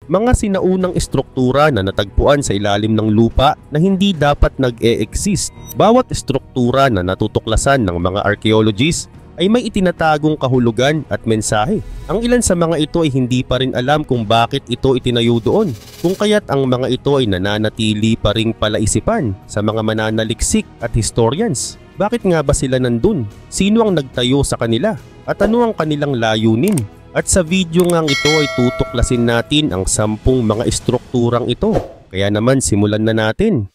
mga sinaunang estruktura na natagpuan sa ilalim ng lupa na hindi dapat nag-e-exist. Bawat estruktura na natutuklasan ng mga archaeologists ay may itinatagong kahulugan at mensahe. Ang ilan sa mga ito ay hindi pa rin alam kung bakit ito itinayo doon, kung kaya't ang mga ito ay nananatili pa ring palaisipan sa mga mananaliksik at historians. Bakit nga ba sila nandun? Sino ang nagtayo sa kanila? At ano ang kanilang layunin? At sa video ngang ito ay tutuklasin natin ang 10 mga estrukturang ito. Kaya naman simulan na natin.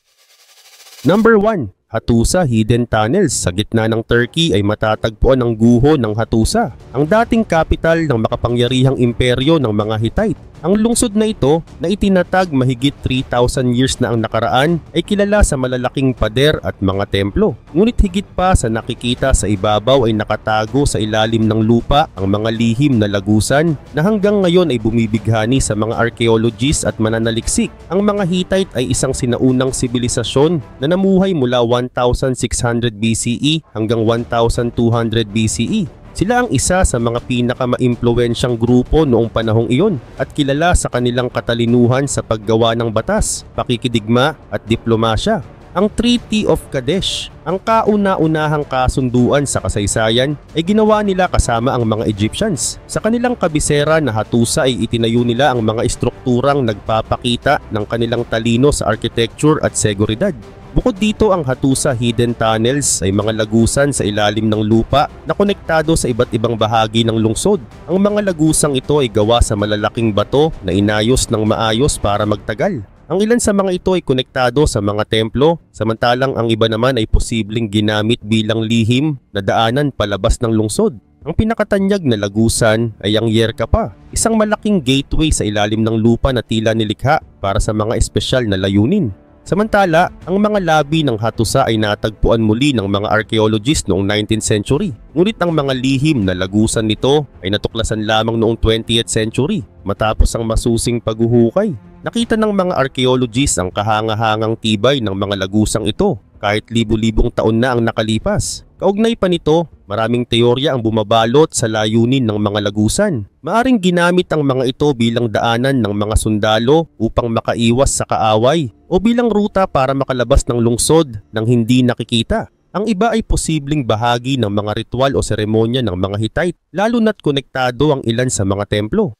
Number 1. Hattusa Hidden Tunnels. Sa gitna ng Turkey ay matatagpuan ang guho ng Hattusa, ang dating kapital ng makapangyarihang imperyo ng mga Hittite. Ang lungsod na ito na itinatag mahigit 3,000 years na ang nakaraan ay kilala sa malalaking pader at mga templo. Ngunit higit pa sa nakikita sa ibabaw ay nakatago sa ilalim ng lupa ang mga lihim na lagusan na hanggang ngayon ay bumibighani sa mga archaeologists at mananaliksik. Ang mga Hittite ay isang sinaunang sibilisasyon na namuhay mula 1600 BCE hanggang 1200 BCE. Sila ang isa sa mga pinaka-maimpluwensyang grupo noong panahong iyon at kilala sa kanilang katalinuhan sa paggawa ng batas, pakikidigma at diplomasya. Ang Treaty of Kadesh, ang kauna-unahang kasunduan sa kasaysayan, ay ginawa nila kasama ang mga Egyptians. Sa kanilang kabisera na Hattusa ay itinayo nila ang mga estrukturang nagpapakita ng kanilang talino sa architecture at seguridad. Bukod dito, ang Hattusa Hidden Tunnels ay mga lagusan sa ilalim ng lupa na konektado sa iba't ibang bahagi ng lungsod. Ang mga lagusang ito ay gawa sa malalaking bato na inayos ng maayos para magtagal. Ang ilan sa mga ito ay konektado sa mga templo, samantalang ang iba naman ay posibleng ginamit bilang lihim na daanan palabas ng lungsod. Ang pinakatanyag na lagusan ay ang Yerkapa, isang malaking gateway sa ilalim ng lupa na tila nilikha para sa mga espesyal na layunin. Samantala, ang mga labi ng Hattusa ay natagpuan muli ng mga archaeologists noong 19th century. Ngunit ang mga lihim na lagusan nito ay natuklasan lamang noong 20th century matapos ang masusing paghuhukay. Nakita ng mga archaeologists ang kahanga-hangang tibay ng mga lagusang ito kahit libu-libong taon na ang nakalipas. Kaugnay pa nito, maraming teorya ang bumabalot sa layunin ng mga lagusan. Maaring ginamit ang mga ito bilang daanan ng mga sundalo upang makaiwas sa kaaway o bilang ruta para makalabas ng lungsod nang hindi nakikita. Ang iba ay posibleng bahagi ng mga ritual o seremonya ng mga Hittite, lalo na't konektado ang ilan sa mga templo.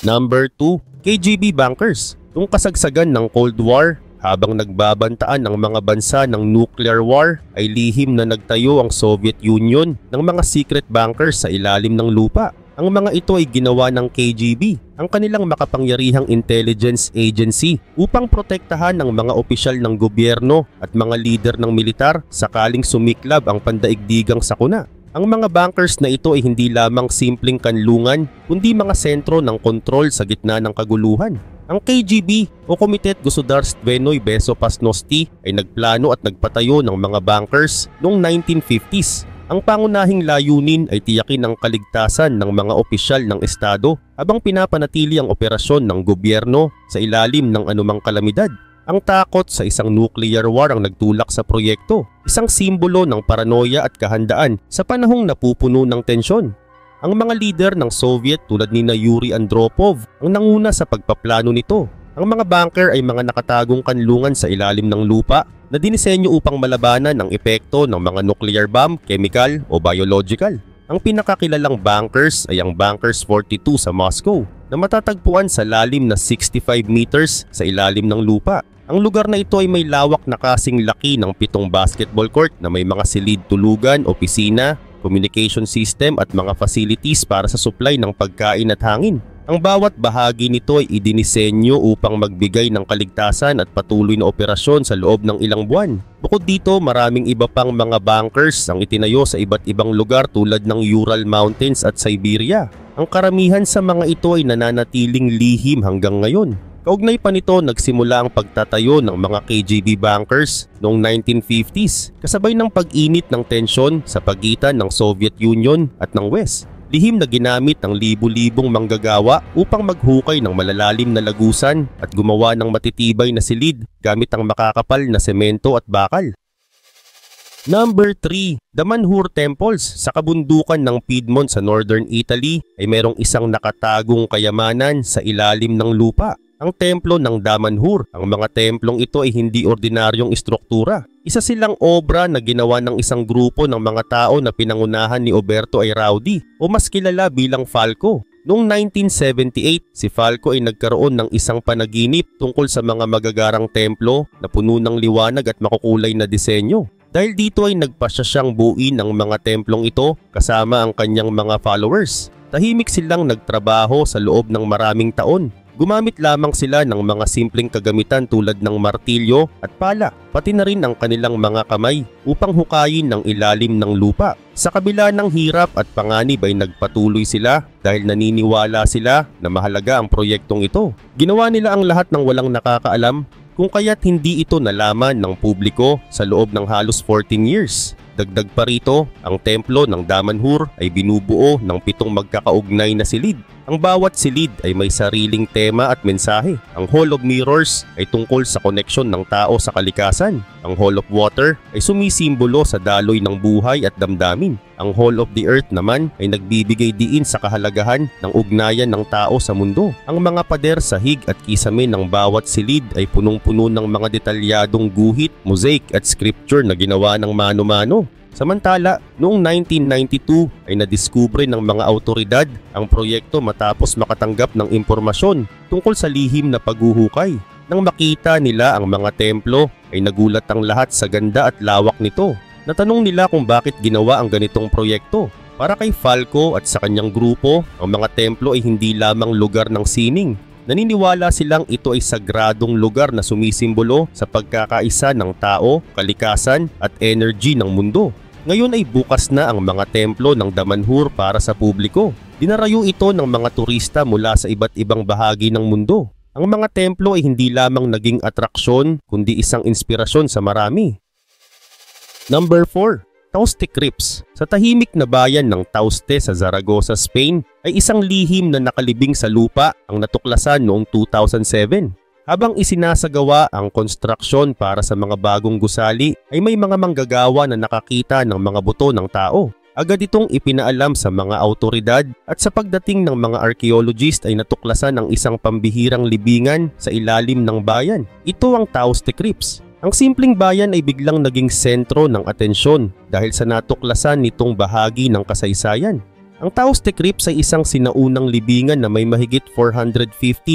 Number 2. KGB Bunkers. Noong kasagsagan ng Cold War, habang nagbabantaan ang mga bansa ng nuclear war, ay lihim na nagtayo ang Soviet Union ng mga secret bunkers sa ilalim ng lupa. Ang mga ito ay ginawa ng KGB, ang kanilang makapangyarihang intelligence agency, upang protektahan ang mga opisyal ng gobyerno at mga leader ng militar sakaling sumiklab ang pandaigdigang sakuna. Ang mga bunkers na ito ay hindi lamang simpleng kanlungan, kundi mga sentro ng kontrol sa gitna ng kaguluhan. Ang KGB o Komitet Gosudarbstvennoy Bezopasnosti ay nagplano at nagpatayo ng mga bunkers noong 1950s. Ang pangunahing layunin ay tiyakin ang kaligtasan ng mga opisyal ng estado habang pinapanatili ang operasyon ng gobyerno sa ilalim ng anumang kalamidad. Ang takot sa isang nuclear war ang nagtulak sa proyekto, isang simbolo ng paranoia at kahandaan sa panahong napupuno ng tensyon. Ang mga lider ng Soviet tulad ni Yuri Andropov ang nanguna sa pagpaplano nito. Ang mga bunker ay mga nakatagong kanlungan sa ilalim ng lupa na dinisenyo upang malabanan ang epekto ng mga nuclear bomb, chemical o biological. Ang pinakakilalang bunkers ay ang Bunkers 42 sa Moscow na matatagpuan sa lalim na 65 meters sa ilalim ng lupa. Ang lugar na ito ay may lawak na kasing laki ng 7 basketball court na may mga silid tulugan, opisina, communication system at mga facilities para sa supply ng pagkain at hangin. Ang bawat bahagi nito ay idinisenyo upang magbigay ng kaligtasan at patuloy na operasyon sa loob ng ilang buwan. Bukod dito, maraming iba pang mga bunkers ang itinayo sa iba't ibang lugar tulad ng Ural Mountains at Siberia. Ang karamihan sa mga ito ay nananatiling lihim hanggang ngayon. Kaugnay pa nito, nagsimula ang pagtatayo ng mga KGB bunkers noong 1950s kasabay ng pag-init ng tensyon sa pagitan ng Soviet Union at ng West. Lihim na ginamit ng libu-libong manggagawa upang maghukay ng malalalim na lagusan at gumawa ng matitibay na silid gamit ang makakapal na semento at bakal. Number 3, Damanhur Temples. Sa kabundukan ng Piedmont sa Northern Italy ay merong isang nakatagong kayamanan sa ilalim ng lupa, ang templo ng Damanhur. Ang mga templong ito ay hindi ordinaryong istruktura. Isa silang obra na ginawa ng isang grupo ng mga tao na pinangunahan ni Oberto Airaudi o mas kilala bilang Falco. Noong 1978, si Falco ay nagkaroon ng isang panaginip tungkol sa mga magagarang templo na puno ng liwanag at makukulay na disenyo. Dahil dito ay nagpasya siyang buuin ang mga templong ito kasama ang kanyang mga followers. Tahimik silang nagtrabaho sa loob ng maraming taon. Gumamit lamang sila ng mga simpleng kagamitan tulad ng martilyo at pala, pati na rin ang kanilang mga kamay upang hukayin ang ilalim ng lupa. Sa kabila ng hirap at panganib ay nagpatuloy sila dahil naniniwala sila na mahalaga ang proyektong ito. Ginawa nila ang lahat ng walang nakakaalam, kung kaya't hindi ito nalaman ng publiko sa loob ng halos 14 years. Dagdag pa rito, ang templo ng Damanhur ay binubuo ng 7 magkakaugnay na silid. Ang bawat silid ay may sariling tema at mensahe. Ang Hall of Mirrors ay tungkol sa koneksyon ng tao sa kalikasan. Ang Hall of Water ay sumisimbolo sa daloy ng buhay at damdamin. Ang Hall of the Earth naman ay nagbibigay diin sa kahalagahan ng ugnayan ng tao sa mundo. Ang mga pader, sahig at kisame ng bawat silid ay punong-puno ng mga detalyadong guhit, mosaic at scripture na ginawa ng mano-mano. Samantala, noong 1992 ay nadiskubre ng mga autoridad ang proyekto matapos makatanggap ng impormasyon tungkol sa lihim na paghuhukay. Nang makita nila ang mga templo ay nagulat ang lahat sa ganda at lawak nito. Natanong nila kung bakit ginawa ang ganitong proyekto. Para kay Falco at sa kanyang grupo, ang mga templo ay hindi lamang lugar ng sining. Naniniwala silang ito ay sagradong lugar na sumisimbolo sa pagkakaisa ng tao, kalikasan at energy ng mundo. Ngayon ay bukas na ang mga templo ng Damanhur para sa publiko. Dinarayo ito ng mga turista mula sa iba't ibang bahagi ng mundo. Ang mga templo ay hindi lamang naging atraksyon kundi isang inspirasyon sa marami. Number 4, Tauste Crypts. Sa tahimik na bayan ng Tauste sa Zaragoza, Spain ay isang lihim na nakalibing sa lupa ang natuklasan noong 2007. Habang isinasagawa ang konstruksyon para sa mga bagong gusali ay may mga manggagawa na nakakita ng mga buto ng tao. Agad itong ipinaalam sa mga autoridad at sa pagdating ng mga archaeologist ay natuklasan ang isang pambihirang libingan sa ilalim ng bayan. Ito ang Tauste Crypts. Ang simpleng bayan ay biglang naging sentro ng atensyon dahil sa natuklasan nitong bahagi ng kasaysayan. Ang Tauste Crypts ay isang sinaunang libingan na may mahigit 450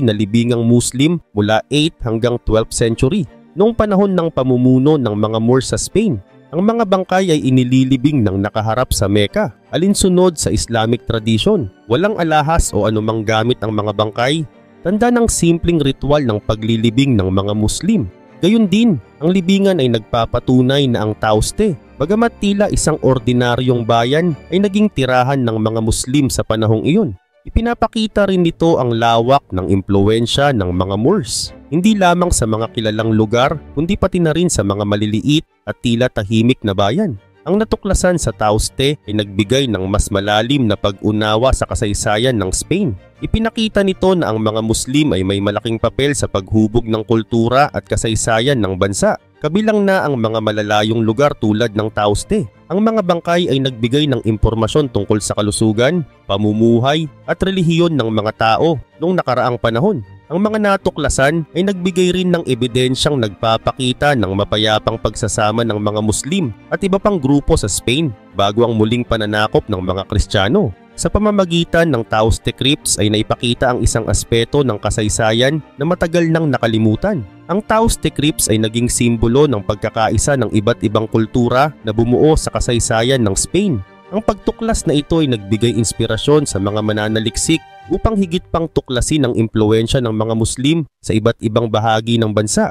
na libingang Muslim mula 8 hanggang 12th century, noong panahon ng pamumuno ng mga Moors sa Spain. Ang mga bangkay ay inililibing ng nakaharap sa Mecca, alinsunod sa Islamic tradition. Walang alahas o anumang gamit ang mga bangkay, tanda ng simpleng ritual ng paglilibing ng mga Muslim. Gayun din, ang libingan ay nagpapatunay na ang Tauste, bagamat tila isang ordinaryong bayan, ay naging tirahan ng mga Muslim sa panahong iyon. Ipinapakita rin nito ang lawak ng impluwensya ng mga Moors, hindi lamang sa mga kilalang lugar, kundi pati na rin sa mga maliliit at tila tahimik na bayan. Ang natuklasan sa Tauste ay nagbigay ng mas malalim na pag-unawa sa kasaysayan ng Spain. Ipinakita nito na ang mga Muslim ay may malaking papel sa paghubog ng kultura at kasaysayan ng bansa, kabilang na ang mga malalayong lugar tulad ng Tauste. Ang mga bangkay ay nagbigay ng impormasyon tungkol sa kalusugan, pamumuhay at relihiyon ng mga tao noong nakaraang panahon. Ang mga natuklasan ay nagbigay rin ng ebidensyang nagpapakita ng mapayapang pagsasama ng mga Muslim at iba pang grupo sa Spain bago ang muling pananakop ng mga Kristiyano. Sa pamamagitan ng Tauste Crypts ay naipakita ang isang aspeto ng kasaysayan na matagal nang nakalimutan. Ang Tauste Crypts ay naging simbolo ng pagkakaisa ng iba't ibang kultura na bumuo sa kasaysayan ng Spain. Ang pagtuklas na ito ay nagbigay inspirasyon sa mga mananaliksik upang higit pang tuklasin ang impluwensya ng mga Muslim sa iba't ibang bahagi ng bansa.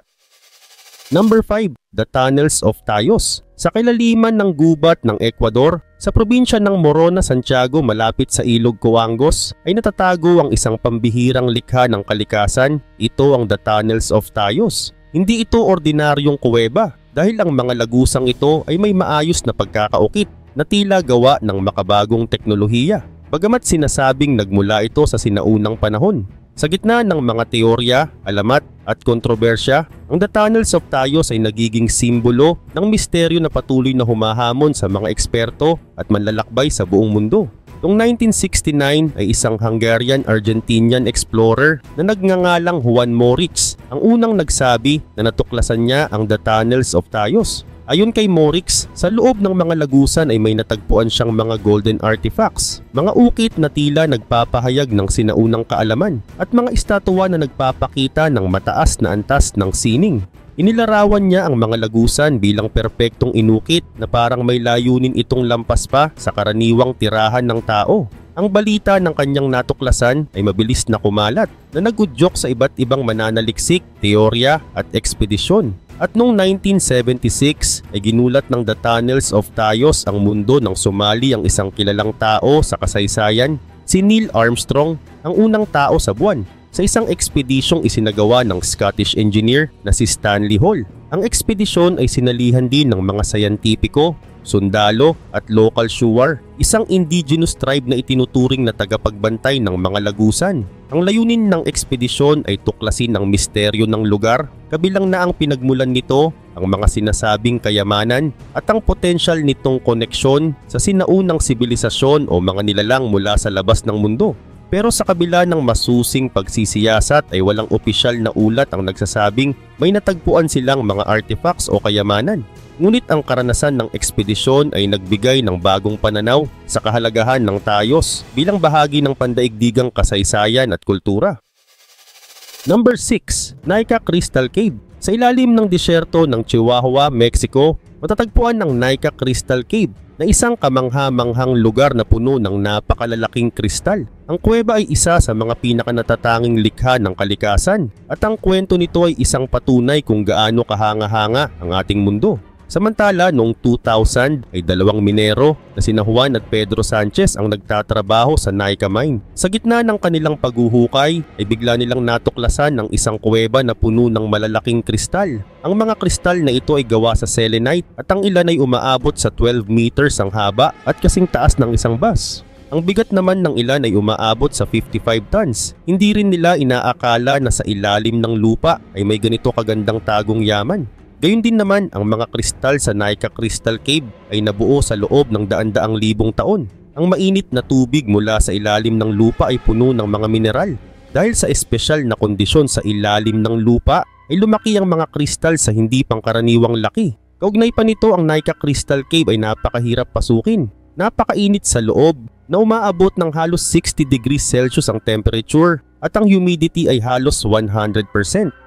Number 5, The Tunnels of Tayos. Sa kilaliman ng gubat ng Ecuador, sa probinsya ng Morona, Santiago malapit sa ilog Coangos, ay natatago ang isang pambihirang likha ng kalikasan. Ito ang The Tunnels of Tayos. Hindi ito ordinaryong kuweba dahil ang mga lagusang ito ay may maayos na pagkakaukit na tila gawa ng makabagong teknolohiya. Bagamat sinasabing nagmula ito sa sinaunang panahon. Sa gitna ng mga teorya, alamat at kontrobersya, ang The Tunnels of Tayos ay nagiging simbolo ng misteryo na patuloy na humahamon sa mga eksperto at manlalakbay sa buong mundo. Noong 1969 ay isang Hungarian-Argentinian explorer na nagngangalang Juan Moritz ang unang nagsabi na natuklasan niya ang The Tunnels of Tayos. Ayon kay Moritz, sa loob ng mga lagusan ay may natagpuan siyang mga golden artifacts, mga ukit na tila nagpapahayag ng sinaunang kaalaman at mga estatwa na nagpapakita ng mataas na antas ng sining. Inilarawan niya ang mga lagusan bilang perpektong inukit na parang may layunin itong lampas pa sa karaniwang tirahan ng tao. Ang balita ng kanyang natuklasan ay mabilis na kumalat na nagudyok sa iba't ibang mananaliksik, teorya at ekspedisyon. At noong 1976 ay ginulat ng The Tunnels of Tayos ang mundo nang sumali ang isang kilalang tao sa kasaysayan, si Neil Armstrong, ang unang tao sa buwan, sa isang ekspedisyong isinagawa ng Scottish engineer na si Stanley Hall. Ang ekspedisyon ay sinalihan din ng mga sayantipiko, sundalo at local shuar, isang indigenous tribe na itinuturing na tagapagbantay ng mga lagusan. Ang layunin ng ekspedisyon ay tuklasin ang misteryo ng lugar, kabilang na ang pinagmulan nito, ang mga sinasabing kayamanan at ang potensyal nitong koneksyon sa sinaunang sibilisasyon o mga nilalang mula sa labas ng mundo. Pero sa kabila ng masusing pagsisiyasat ay walang opisyal na ulat ang nagsasabing may natagpuan silang mga artifacts o kayamanan. Ngunit ang karanasan ng ekspedisyon ay nagbigay ng bagong pananaw sa kahalagahan ng Tayos bilang bahagi ng pandaigdigang kasaysayan at kultura. Number 6. Nika Crystal Cave. Sa ilalim ng disyerto ng Chihuahua, Mexico, matatagpuan ng Nika Crystal Cave na isang kamangha-manghang lugar na puno ng napakalalaking kristal. Ang kuweba ay isa sa mga pinakanatatanging likha ng kalikasan at ang kwento nito ay isang patunay kung gaano kahanga-hanga ang ating mundo. Samantala, noong 2000 ay dalawang minero na sina Juan at Pedro Sanchez ang nagtatrabaho sa Nika Mine. Sa gitna ng kanilang paghuhukay ay bigla nilang natuklasan ng isang kuweba na puno ng malalaking kristal. Ang mga kristal na ito ay gawa sa selenite at ang ilan ay umaabot sa 12 meters ang haba at kasing taas ng isang bus. Ang bigat naman ng ilan ay umaabot sa 55 tons. Hindi rin nila inaakala na sa ilalim ng lupa ay may ganito kagandang tagong yaman. Gayun din naman, ang mga kristal sa Nika Crystal Cave ay nabuo sa loob ng daan-daang libong taon. Ang mainit na tubig mula sa ilalim ng lupa ay puno ng mga mineral. Dahil sa espesyal na kondisyon sa ilalim ng lupa, ay lumaki ang mga kristal sa hindi pangkaraniwang laki. Kaugnay pa nito, ang Nika Crystal Cave ay napakahirap pasukin. Napakainit sa loob na umaabot ng halos 60 degrees Celsius ang temperature at ang humidity ay halos 100%.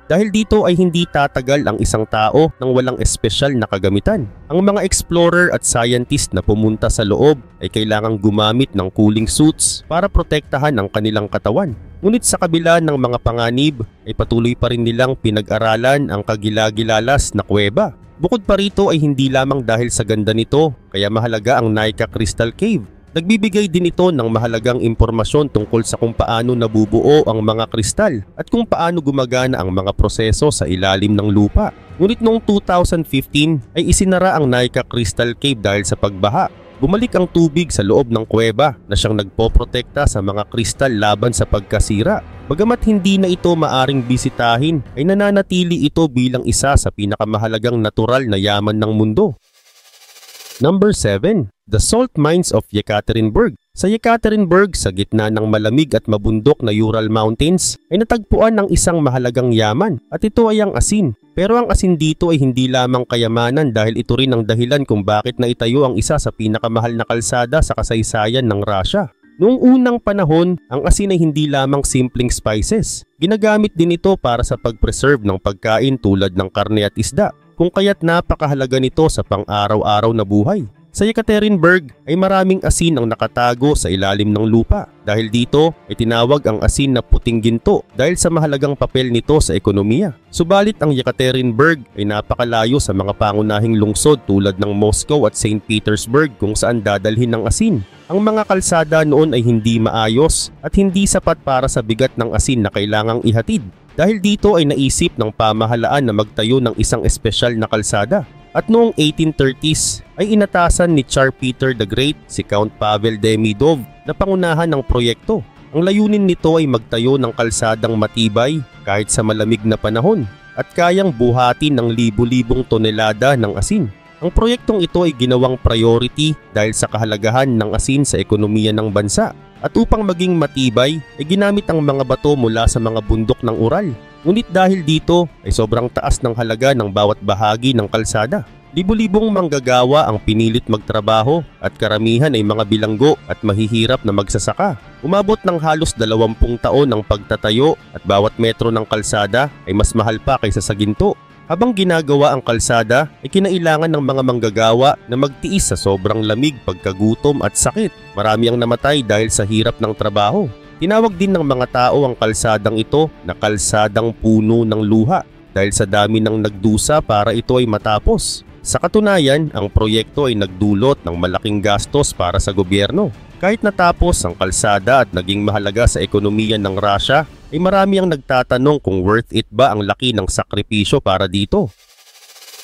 Dahil dito ay hindi tatagal ang isang tao nang walang espesyal na kagamitan. Ang mga explorer at scientist na pumunta sa loob ay kailangang gumamit ng cooling suits para protektahan ang kanilang katawan. Ngunit sa kabila ng mga panganib ay patuloy pa rin nilang pinag-aralan ang kagilagilalas na kuweba. Bukod pa rito ay hindi lamang dahil sa ganda nito kaya mahalaga ang Nika Crystal Cave. Nagbibigay din ito ng mahalagang impormasyon tungkol sa kung paano nabubuo ang mga kristal at kung paano gumagana ang mga proseso sa ilalim ng lupa. Ngunit noong 2015 ay isinara ang Nika Crystal Cave dahil sa pagbaha. Bumalik ang tubig sa loob ng kuweba na siyang nagpoprotekta sa mga kristal laban sa pagkasira. Bagamat hindi na ito maaring bisitahin ay nananatili ito bilang isa sa pinakamahalagang natural na yaman ng mundo. Number 7. The Salt Mines of Yekaterinburg. Sa Yekaterinburg, sa gitna ng malamig at mabundok na Ural Mountains, ay natagpuan ng isang mahalagang yaman at ito ay ang asin. Pero ang asin dito ay hindi lamang kayamanan dahil ito rin ang dahilan kung bakit naitayo ang isa sa pinakamahal na kalsada sa kasaysayan ng Russia. Noong unang panahon, ang asin ay hindi lamang simpleng spices. Ginagamit din ito para sa pag-preserve ng pagkain tulad ng karne at isda, kung kaya't napakahalaga nito sa pang-araw-araw na buhay. Sa Yekaterinburg ay maraming asin ang nakatago sa ilalim ng lupa. Dahil dito ay tinawag ang asin na puting ginto dahil sa mahalagang papel nito sa ekonomiya. Subalit ang Yekaterinburg ay napakalayo sa mga pangunahing lungsod tulad ng Moscow at St. Petersburg kung saan dadalhin ng asin. Ang mga kalsada noon ay hindi maayos at hindi sapat para sa bigat ng asin na kailangang ihatid. Dahil dito ay naisip ng pamahalaan na magtayo ng isang espesyal na kalsada. At noong 1830s ay inatasan ni Tsar Peter the Great si Count Pavel Demidov na pangunahan ng proyekto. Ang layunin nito ay magtayo ng kalsadang matibay kahit sa malamig na panahon at kayang buhatin ng libu-libong tonelada ng asin. Ang proyektong ito ay ginawang priority dahil sa kahalagahan ng asin sa ekonomiya ng bansa. At upang maging matibay ay ginamit ang mga bato mula sa mga bundok ng Ural. Ngunit dahil dito ay sobrang taas ng halaga ng bawat bahagi ng kalsada. Libu-libong manggagawa ang pinilit magtrabaho at karamihan ay mga bilanggo at mahihirap na magsasaka. Umabot ng halos 20 taon ang pagtatayo at bawat metro ng kalsada ay mas mahal pa kaysa sa ginto. Habang ginagawa ang kalsada ay kinailangan ng mga manggagawa na magtiis sa sobrang lamig, pagkagutom at sakit. Marami ang namatay dahil sa hirap ng trabaho. Tinawag din ng mga tao ang kalsadang ito na kalsadang puno ng luha dahil sa dami ng nagdusa para ito ay matapos. Sa katunayan, ang proyekto ay nagdulot ng malaking gastos para sa gobyerno. Kahit natapos ang kalsada at naging mahalaga sa ekonomiya ng Russia, ay marami ang nagtatanong kung worth it ba ang laki ng sakripisyo para dito.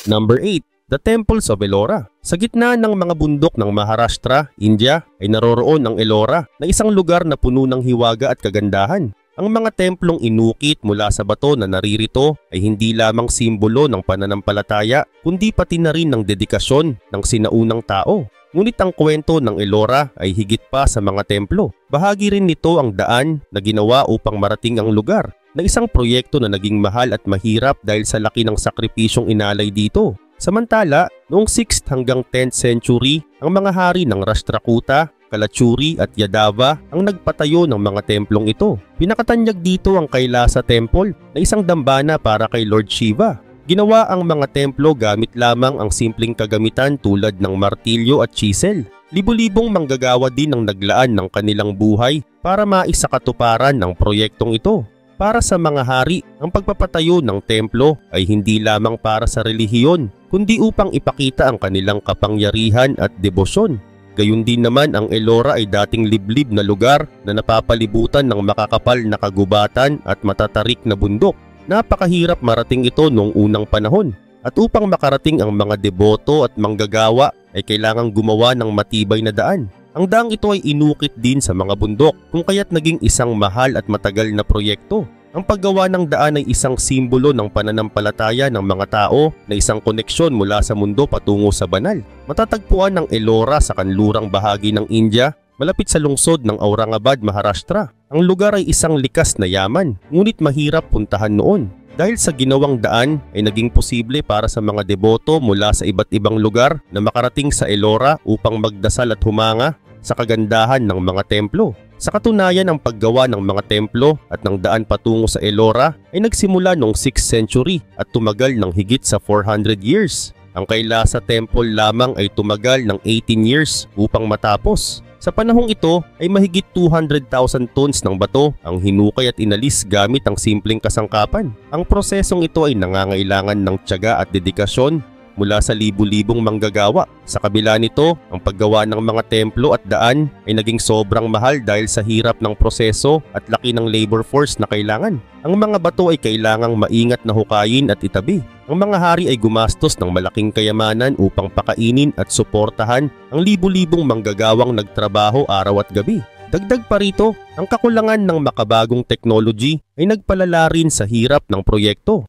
Number 8. The Temples of Ellora. Sa gitna ng mga bundok ng Maharashtra, India, ay naroroon ang Ellora na isang lugar na puno ng hiwaga at kagandahan. Ang mga templong inukit mula sa bato na naririto ay hindi lamang simbolo ng pananampalataya kundi pati na rin ng dedikasyon ng sinaunang tao. Ngunit ang kwento ng Ellora ay higit pa sa mga templo. Bahagi rin nito ang daan na ginawa upang marating ang lugar na isang proyekto na naging mahal at mahirap dahil sa laki ng sakripisyong inalay dito. Samantala, noong 6th hanggang 10th century, ang mga hari ng Rashtrakuta, Kalachuri at Yadava ang nagpatayo ng mga templong ito. Pinakatanyag dito ang Kailasa Temple na isang dambana para kay Lord Shiva. Ginawa ang mga templo gamit lamang ang simpleng kagamitan tulad ng martilyo at chisel. Libu-libong manggagawa din ang naglaan ng kanilang buhay para maisakatuparan ang proyektong ito. Para sa mga hari, ang pagpapatayo ng templo ay hindi lamang para sa relihiyon, kundi upang ipakita ang kanilang kapangyarihan at debosyon. Gayun din naman ang Ellora ay dating liblib na lugar na napapalibutan ng makakapal na kagubatan at matatarik na bundok. Napakahirap marating ito noong unang panahon. At upang makarating ang mga deboto at manggagawa ay kailangang gumawa ng matibay na daan. Ang daang ito ay inukit din sa mga bundok kung kaya't naging isang mahal at matagal na proyekto. Ang paggawa ng daan ay isang simbolo ng pananampalataya ng mga tao na isang koneksyon mula sa mundo patungo sa banal. Matatagpuan ng Ellora sa kanlurang bahagi ng India, malapit sa lungsod ng Aurangabad, Maharashtra. Ang lugar ay isang likas na yaman, ngunit mahirap puntahan noon. Dahil sa ginawang daan ay naging posible para sa mga deboto mula sa iba't ibang lugar na makarating sa Ellora upang magdasal at humanga sa kagandahan ng mga templo. Sa katunayan, ang paggawa ng mga templo at ng daan patungo sa Ellora ay nagsimula noong 6th century at tumagal ng higit sa 400 years. Ang Kailasa Temple lamang ay tumagal ng 18 years upang matapos. Sa panahong ito ay mahigit 200,000 tons ng bato ang hinukay at inalis gamit ang simpleng kasangkapan. Ang prosesong ito ay nangangailangan ng tiyaga at dedikasyon mula sa libu-libong manggagawa. Sa kabila nito, ang paggawa ng mga templo at daan ay naging sobrang mahal dahil sa hirap ng proseso at laki ng labor force na kailangan. Ang mga bato ay kailangang maingat na hukayin at itabi. Ang mga hari ay gumastos ng malaking kayamanan upang pakainin at suportahan ang libu-libong manggagawang nagtrabaho araw at gabi. Dagdag pa rito, ang kakulangan ng makabagong technology ay nagpalala rin sa hirap ng proyekto.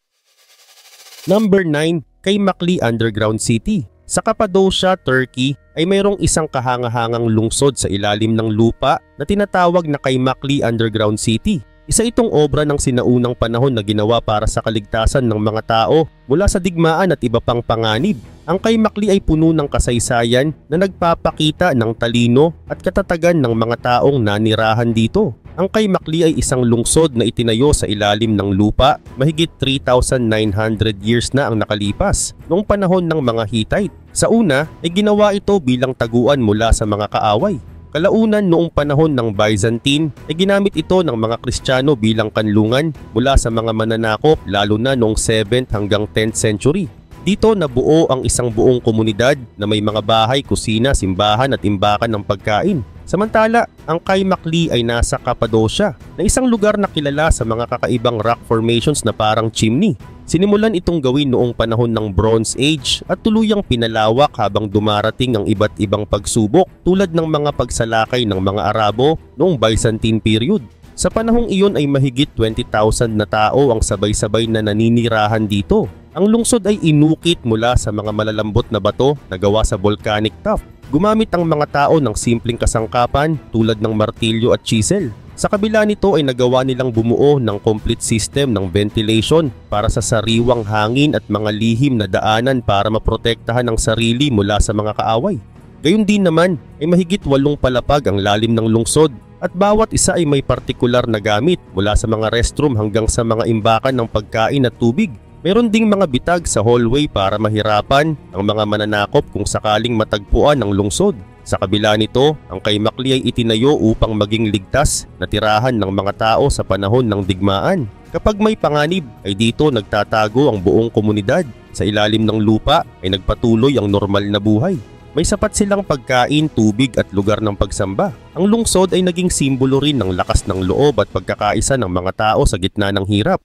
Number 9. Kaymakli Underground City. Sa Cappadocia, Turkey ay mayroong isang kahangahangang lungsod sa ilalim ng lupa na tinatawag na Kaymakli Underground City. Isa itong obra ng sinaunang panahon na ginawa para sa kaligtasan ng mga tao mula sa digmaan at iba pang panganib. Ang Kaymakli ay puno ng kasaysayan na nagpapakita ng talino at katatagan ng mga taong nanirahan dito. Ang Kaymakli ay isang lungsod na itinayo sa ilalim ng lupa, mahigit 3,900 years na ang nakalipas noong panahon ng mga Hittite. Sa una ay ginawa ito bilang taguan mula sa mga kaaway. Kalaunan noong panahon ng Byzantine ay ginamit ito ng mga Kristiyano bilang kanlungan mula sa mga mananakop lalo na noong 7th hanggang 10th century. Dito nabuo ang isang buong komunidad na may mga bahay, kusina, simbahan at imbakan ng pagkain. Samantala, ang Kaymakli ay nasa Cappadocia na isang lugar na kilala sa mga kakaibang rock formations na parang chimney. Sinimulan itong gawin noong panahon ng Bronze Age at tuluyang pinalawak habang dumarating ang iba't ibang pagsubok tulad ng mga pagsalakay ng mga Arabo noong Byzantine period. Sa panahong iyon ay mahigit 20,000 na tao ang sabay-sabay na naninirahan dito. Ang lungsod ay inukit mula sa mga malalambot na bato na gawa sa volcanic tuff. Gumamit ang mga tao ng simpleng kasangkapan tulad ng martilyo at chisel. Sa kabila nito ay nagawa nilang bumuo ng complete system ng ventilation para sa sariwang hangin at mga lihim na daanan para maprotektahan ang sarili mula sa mga kaaway. Gayun din naman ay mahigit 8 palapag ang lalim ng lungsod at bawat isa ay may partikular na gamit mula sa mga restroom hanggang sa mga imbakan ng pagkain at tubig. Meron ding mga bitag sa hallway para mahirapan ang mga mananakop kung sakaling matagpuan ang lungsod. Sa kabila nito, ang Kaymakli ay itinayo upang maging ligtas na tirahan ng mga tao sa panahon ng digmaan. Kapag may panganib ay dito nagtatago ang buong komunidad. Sa ilalim ng lupa ay nagpatuloy ang normal na buhay. May sapat silang pagkain, tubig at lugar ng pagsamba. Ang lungsod ay naging simbolo rin ng lakas ng loob at pagkakaisa ng mga tao sa gitna ng hirap.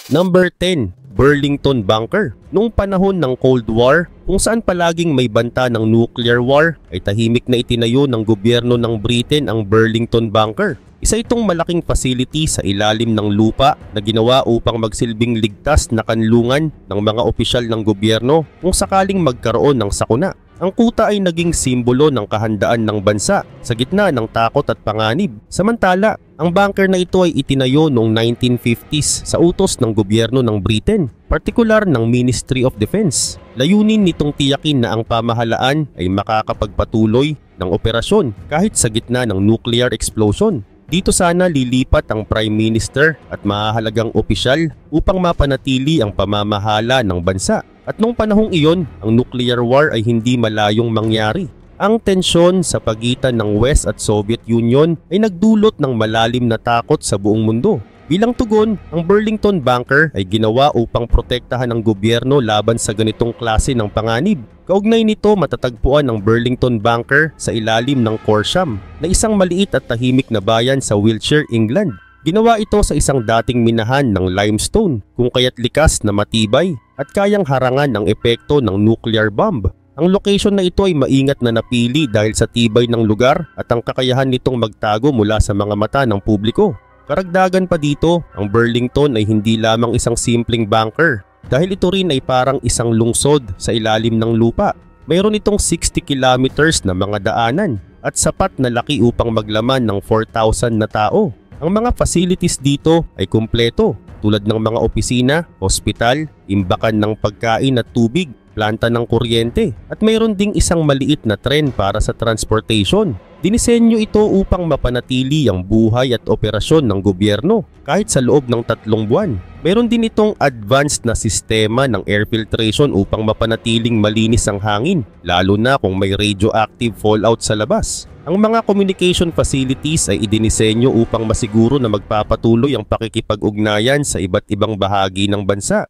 Number 10. Burlington Bunker. Noong panahon ng Cold War, kung saan palaging may banta ng nuclear war, ay tahimik na itinayo ng gobyerno ng Britain ang Burlington Bunker. Isa itong malaking facility sa ilalim ng lupa na ginawa upang magsilbing ligtas na kanlungan ng mga opisyal ng gobyerno kung sakaling magkaroon ng sakuna. Ang kuta ay naging simbolo ng kahandaan ng bansa sa gitna ng takot at panganib. Samantala, ang bunker na ito ay itinayo noong 1950s sa utos ng gobyerno ng Britain, partikular ng Ministry of Defense. Layunin nitong tiyakin na ang pamahalaan ay makakapagpatuloy ng operasyon kahit sa gitna ng nuclear explosion. Dito sana lilipat ang Prime Minister at mahahalagang opisyal upang mapanatili ang pamamahala ng bansa. At noong panahong iyon, ang nuclear war ay hindi malayong mangyari. Ang tensyon sa pagitan ng West at Soviet Union ay nagdulot ng malalim na takot sa buong mundo. Bilang tugon, ang Burlington Bunker ay ginawa upang protektahan ang gobyerno laban sa ganitong klase ng panganib. Kaugnay nito, matatagpuan ang Burlington Bunker sa ilalim ng Corsham, na isang maliit at tahimik na bayan sa Wiltshire, England. Ginawa ito sa isang dating minahan ng limestone, kung kaya't likas na matibay at kayang harangan ang epekto ng nuclear bomb. Ang location na ito ay maingat na napili dahil sa tibay ng lugar at ang kakayahan nitong magtago mula sa mga mata ng publiko. Karagdagan pa dito, ang Burlington ay hindi lamang isang simpleng bunker dahil ito rin ay parang isang lungsod sa ilalim ng lupa. Mayroon itong 60 kilometers na mga daanan at sapat na laki upang maglaman ng 4,000 na tao. Ang mga facilities dito ay kumpleto tulad ng mga opisina, ospital, imbakan ng pagkain at tubig, planta ng kuryente at mayroon ding isang maliit na tren para sa transportation. Dinisenyo ito upang mapanatili ang buhay at operasyon ng gobyerno kahit sa loob ng 3 buwan. Mayroon din itong advanced na sistema ng air filtration upang mapanatiling malinis ang hangin, lalo na kung may radioactive fallout sa labas. Ang mga communication facilities ay idinisenyo upang masiguro na magpapatuloy ang pakikipag-ugnayan sa iba't ibang bahagi ng bansa.